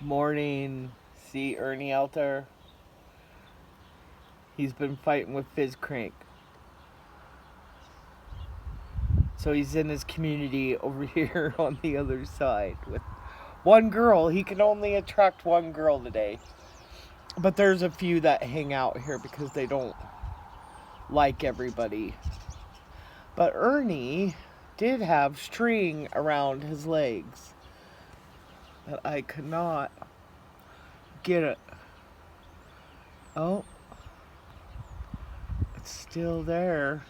Morning. See Ernie out there? He's been fighting with Fizz Crank. So he's in his community over here on the other side with one girl. He can only attract one girl today. But there's a few that hang out here because they don't like everybody. But Ernie did have string around his legs. But I could not get it. Oh. It's still there.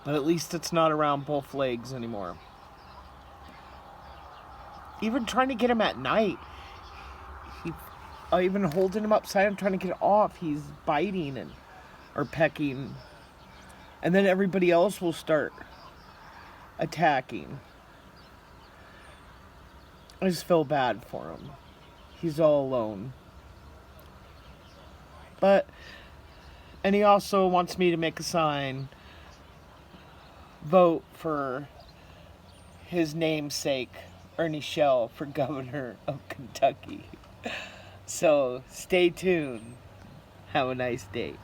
But at least it's not around both legs anymore. Even trying to get him at night, even holding him upside down, trying to get it off, he's biting or pecking. And then everybody else will start attacking. I just feel bad for him. He's all alone. And he also wants me to make a sign, vote for his namesake, Ernie Shell, for governor of Kentucky. So stay tuned. Have a nice day.